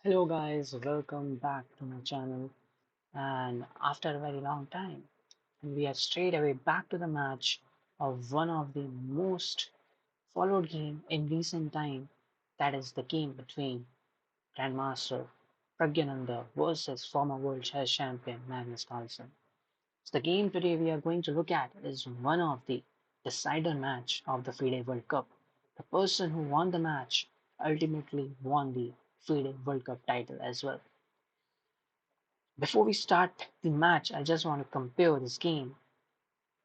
Hello guys, welcome back to my channel. And after a very long time, we are straight away back to the match of one of the most followed game in recent time. That is the game between Grandmaster Praggnanandhaa versus former world chess champion Magnus Carlsen. So the game today we are going to look at is one of the decider match of the FIDE World Cup. The person who won the match ultimately won the FIDE World Cup title as well. Before we start the match, I just want to compare this game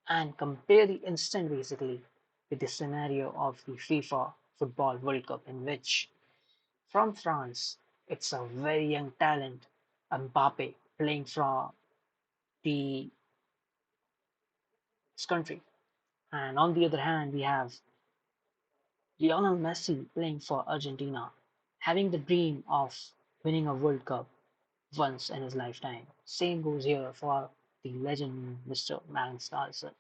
and compare the instant basically with the scenario of the FIFA Football World Cup, in which from France it's a very young talent, Mbappe, playing for the his country, and on the other hand we have Lionel Messi playing for Argentina, having the dream of winning a World Cup once in his lifetime. Same goes here for the legend Mr. Magnus Carlsen.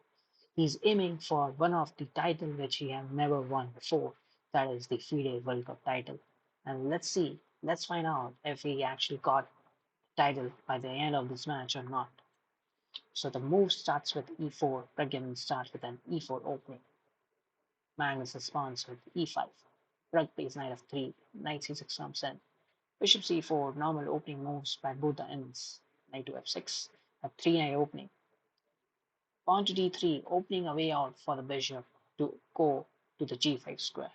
He's aiming for one of the title which he have never won before, that is the FIDE World Cup title. And let's find out if he actually got the title by the end of this match or not. So the move starts with e4. Pragyan starts with an e4 opening. Magnus responds with e5. Prag plays knight f3. Knight c6 comes in. Bishop c4. Normal opening moves by both the ends. Knight to f6. A 3 knight opening. Pawn to d3, opening a way out for the bishop to go to the g5 square.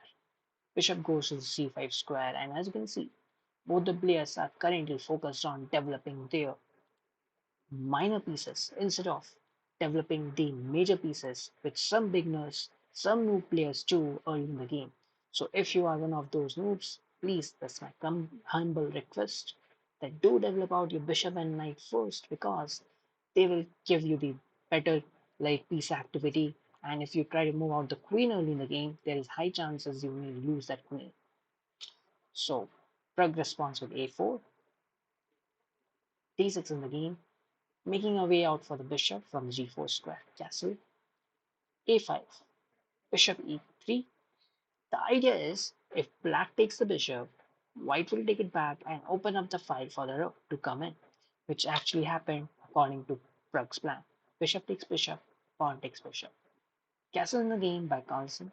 Bishop goes to the c5 square, and as you can see, both the players are currently focused on developing their minor pieces instead of developing the major pieces, which some beginners, some noob players do early in the game. So if you are one of those noobs, please, that's my humble request, that do develop out your bishop and knight first, because they will give you the better like piece activity. And if you try to move out the queen early in the game, there is high chances you may lose that queen. So Prag responds with a4, d6 in the game, making a way out for the bishop from g4 square castle. a5, bishop e3. The idea is, if black takes the bishop, white will take it back and open up the file for the rook to come in, which actually happened according to Prag's plan. Bishop takes bishop, pawn takes bishop. Castle in the game by Carlsen.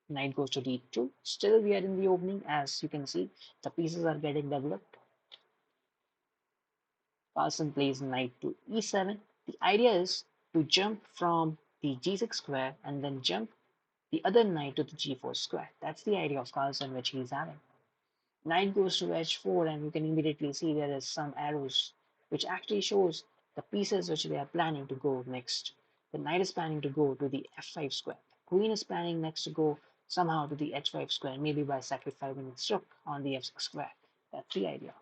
Knight goes to d2. Still we are in the opening. As you can see, the pieces are getting developed. Carlsen plays knight to e7. The idea is to jump from the g6 square and then jump the other knight to the g4 square. That's the idea of Carlsen which he's having. Knight goes to h4, and you can immediately see there is some arrows which actually shows the pieces which they are planning to go next. The knight is planning to go to the f5 square. The queen is planning next to go somehow to the h5 square, maybe by sacrificing its rook on the f6 square. That's the idea.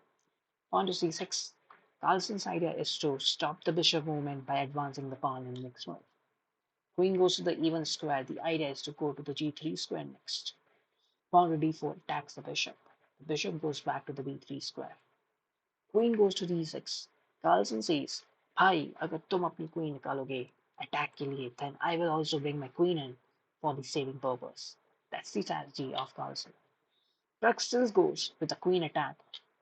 Pawn to c6. Carlsen's idea is to stop the bishop movement by advancing the pawn in the next move. Queen goes to the e1 square. The idea is to go to the g3 square next. Pawn to d4 attacks the bishop. The bishop goes back to the b3 square. Queen goes to d6. Carlsen says, भाई अगर तुम अपनी queen निकालोगे attack के लिए, then I will also bring my queen in for the saving purpose. That's the strategy of Carlsen. Prux still goes with the queen attack,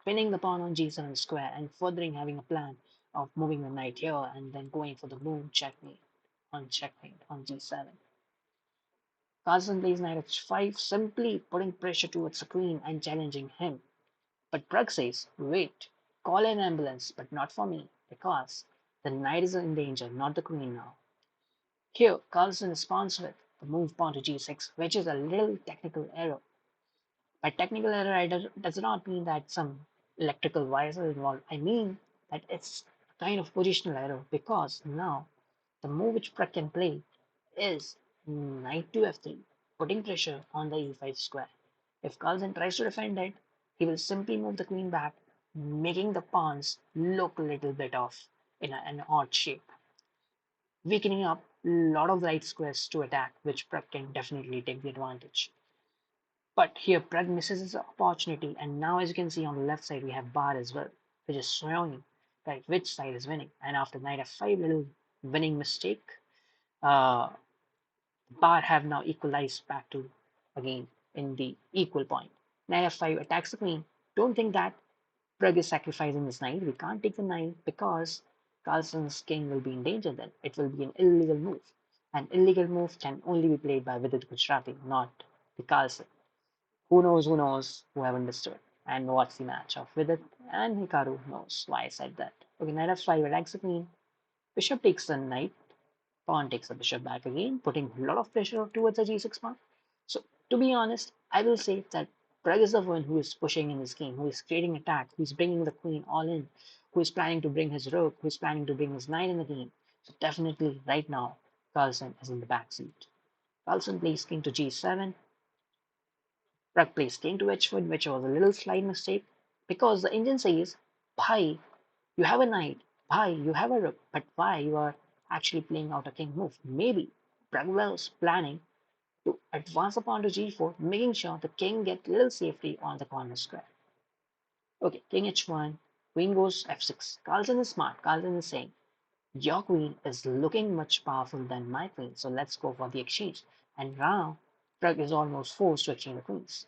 pinning the pawn on g7 square and furthering having a plan of moving the knight here and then going for the move checkmate on g7. Carlsen plays knight h5, simply putting pressure towards the queen and challenging him. But Prug says, wait, call an ambulance, but not for me, because the knight is in danger, not the queen now. Here, Carlsen responds with the move pawn to g6, which is a little technical error. By technical error, does not mean that some electrical wires are involved. I mean that it's a kind of positional error, because now the move which Prug can play is knight to f3, putting pressure on the e5 square. If Carlsen tries to defend it, he will simply move the queen back, making the pawns look a little bit off in an odd shape, weakening up a lot of right squares to attack, which Prag can definitely take the advantage. But here Prag misses his opportunity, and now as you can see on the left side we have bar as well, which is showing right which side is winning. And after knight f5 little winning mistake, uh, bar have now equalized back to again in the equal point. Knight f5 attacks the queen. Don't think that Pragg is sacrificing his knight. We can't take the knight because Carlsen's king will be in danger then. It will be an illegal move. An illegal move can only be played by Vidit Gujarati, not the Carlsen. Who knows, who have understood and watched the match of Vidit and Hikaru knows why I said that. Okay, knight f5 attacks the queen. Bishop takes the knight. Pawn takes the bishop back again, putting a lot of pressure towards the g6 pawn. So, to be honest, I will say that Pragg is the one who is pushing in this game, who is creating attack, who is bringing the queen all in, who is planning to bring his rook, who is planning to bring his knight in the game. So, definitely, right now, Carlsen is in the back seat. Carlsen plays king to g7. Pragg plays king to h4, which was a little slight mistake because the engine says, Bhai, you have a knight, Bhai, you have a rook, but why you are actually playing out a king move? Maybe Pragg was planning to advance the pawn to g4, making sure the king gets little safety on the corner square. Okay, king h1, queen goes f6. Carlsen is smart. Carlsen is saying, your queen is looking much powerful than my queen, so let's go for the exchange. And now, Pragg is almost forced to exchange the queens.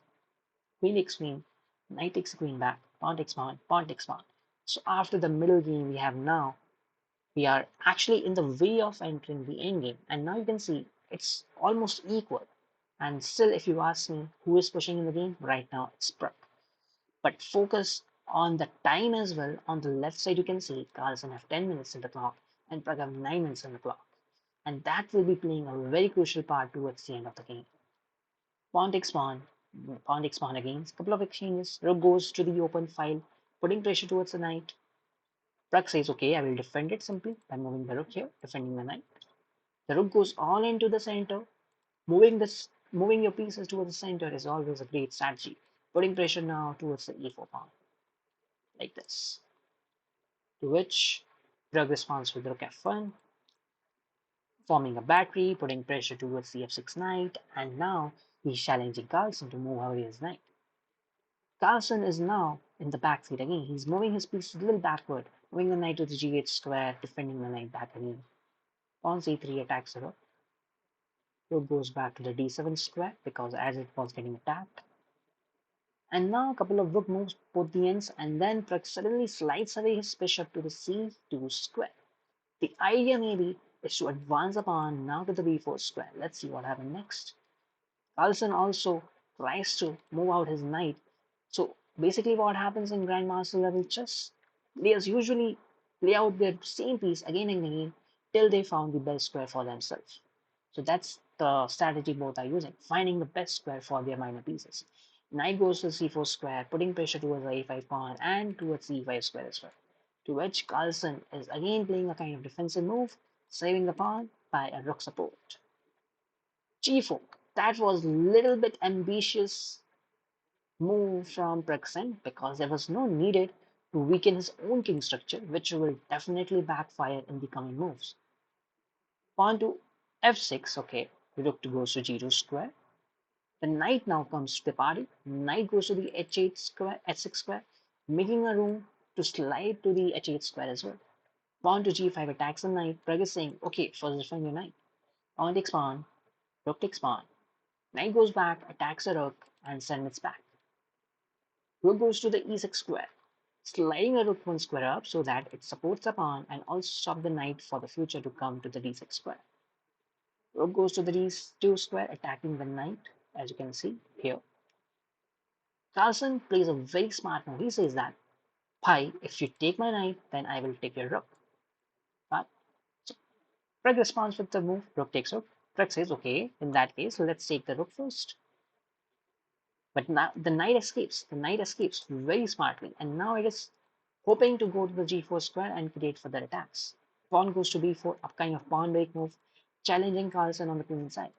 Queen takes queen, knight takes the queen back, pawn takes pawn, pawn takes pawn. So after the middle game we have now, we are actually in the way of entering the endgame. And now you can see it's almost equal. And still, if you ask me who is pushing in the game, right now it's Pragg. But focus on the time as well. On the left side, you can see Carlsen have 10 minutes in the clock and Pragg have 9 minutes in the clock. And that will be playing a very crucial part towards the end of the game. Pawn takes pawn, pawn takes pawn again. Couple of exchanges. Rook goes to the open file, putting pressure towards the knight. Pragg says, okay, I will defend it simply by moving the rook here, defending the knight. The rook goes all into the center. Moving your pieces towards the center is always a great strategy. Putting pressure now towards the e4 pawn, like this. To which Pragg responds with rook f1, forming a battery, putting pressure towards the f6 knight, and now he's challenging Carlsen to move away his knight. Carlsen is now in the back seat again. He's moving his pieces a little backward, moving the knight to the g8 square, defending the knight back again. Pawn c3 attacks the rook. Rook goes back to the d7 square because as it was getting attacked. And now a couple of rook moves both the ends, and then Pragg suddenly slides away his bishop to the c2 square. The idea maybe is to advance the pawn now to the b4 square. Let's see what happens next. Carlsen also tries to move out his knight. So basically what happens in Grandmaster level chess, players usually play out their same piece again and again till they found the best square for themselves. So that's the strategy both are using, finding the best square for their minor pieces. Knight goes to c4 square, putting pressure towards the a5 pawn and towards the e5 square as well. To which Carlsen is again playing a kind of defensive move, saving the pawn by a rook support. G4. That was a little bit ambitious move from Praggnanandhaa because there was no needed to weaken his own king structure, which will definitely backfire in the coming moves. Pawn to f6, okay, rook goes to g2 square. The knight now comes to the party. Knight goes to the h8 square, h6 square, making a room to slide to the h8 square as well. Pawn to g5 attacks the knight. Pragg is saying, okay, first defend your knight. Pawn takes pawn, rook takes pawn. Knight goes back, attacks the rook, and sends it back. Rook goes to the e6 square, sliding the rook one square up so that it supports the pawn and also stop the knight for the future to come to the d6 square. Rook goes to the d2 square, attacking the knight, as you can see here. Carlsen plays a very smart move. He says that, Pi, if you take my knight, then I will take your rook. But so Pragg responds with the move, rook takes rook. Pragg says, okay, in that case, let's take the rook first. But now the knight escapes. The knight escapes very smartly, and now it is hoping to go to the g4 square and create further attacks. Pawn goes to b4, a kind of pawn break move, challenging Carlsen on the queen side.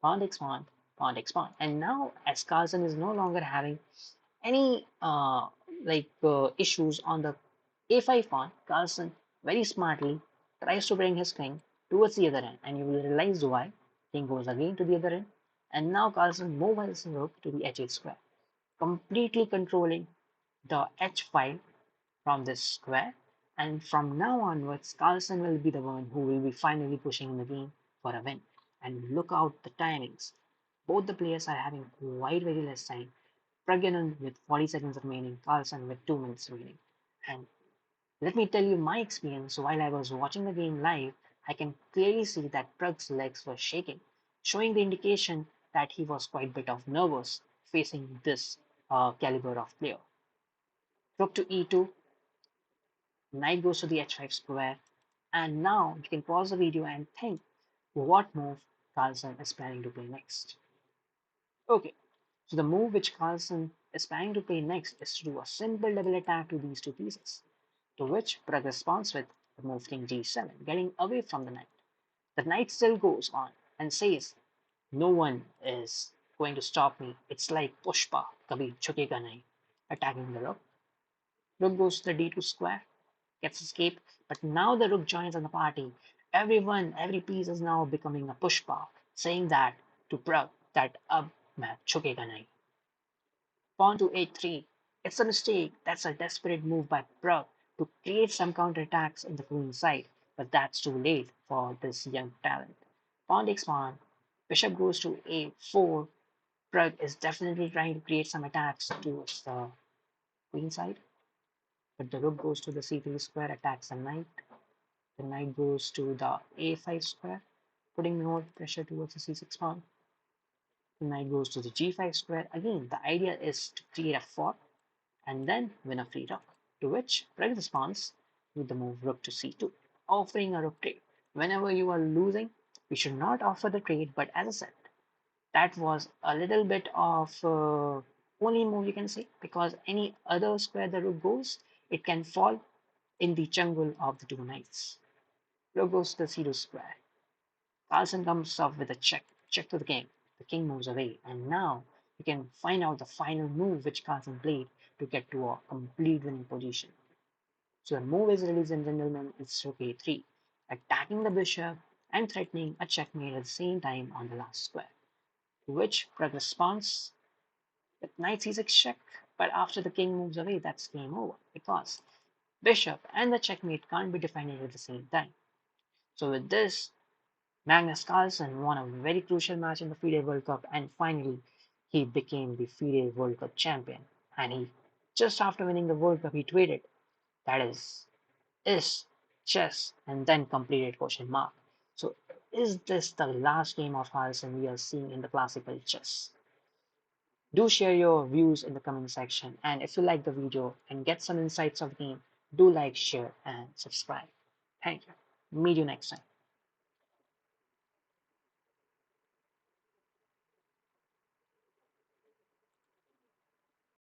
Pawn takes pawn, pawn takes pawn. And now, as Carlsen is no longer having any issues on the a5 pawn, Carlsen very smartly tries to bring his king towards the other end, and you will realize why. King goes again to the other end, and now Carlsen moves his rook to the h8 square, completely controlling the h file from this square. And from now onwards, Carlsen will be the one who will be finally pushing in the game for a win. And look out the timings. Both the players are having quite very less time. Praggnanandhaa with 40 seconds remaining, Carlsen with 2 minutes remaining. And let me tell you my experience while I was watching the game live, I can clearly see that Prag's legs were shaking, showing the indication that he was quite a bit of nervous facing this caliber of player. Rook to e2, knight goes to the h5 square, and now you can pause the video and think what move Carlsen is planning to play next. Okay, so the move which Carlsen is planning to play next is to do a simple double attack to these two pieces, to which Pragg responds with the move king g7, getting away from the knight. The knight still goes on and says, no one is going to stop me. It's like Pushpa, kabhi jhukega nahi, attacking the rook. Rook goes to the d2 square, gets escape, but now the rook joins on the party. Everyone, every piece is now becoming a Pushpa, saying that to Pragg that ab main jhukega nahi. Pawn to a3. It's a mistake. That's a desperate move by Pragg to create some counterattacks in the queen side, but that's too late for this young talent. Pawn takes pawn. Bishop goes to a4. Pragg is definitely trying to create some attacks towards the queen side, but the rook goes to the c3 square, attacks the knight. The knight goes to the a5 square, putting more pressure towards the c6 pawn. The knight goes to the g5 square. Again, the idea is to create a fort and then win a free rook, to which Pragg responds with the move rook to c2, offering a rook trade. Whenever you are losing, we should not offer the trade, but as I said, that was a little bit of only move you can say, because any other square the rook goes, it can fall in the jungle of the two knights. Rook goes to the c2 square. Carlsen comes up with a check to the king. The king moves away, and now you can find out the final move which Carlsen played to get to a complete winning position. So the move is, ladies and gentlemen, it's rook a3, attacking the bishop and threatening a checkmate at the same time on the last square. To which Pragg responds with knight c6 check, but after the king moves away, that's game over because bishop and the checkmate can't be defended at the same time. So with this, Magnus Carlsen won a very crucial match in the FIDE World Cup, and finally he became the FIDE World Cup champion. And he, just after winning the World Cup, he tweeted, that is chess, and then completed question mark. So is this the last game of Carlsen we are seeing in the classical chess? Do share your views in the comment section, and if you like the video and get some insights of the game, do like, share, and subscribe. Thank you. Meet you next time.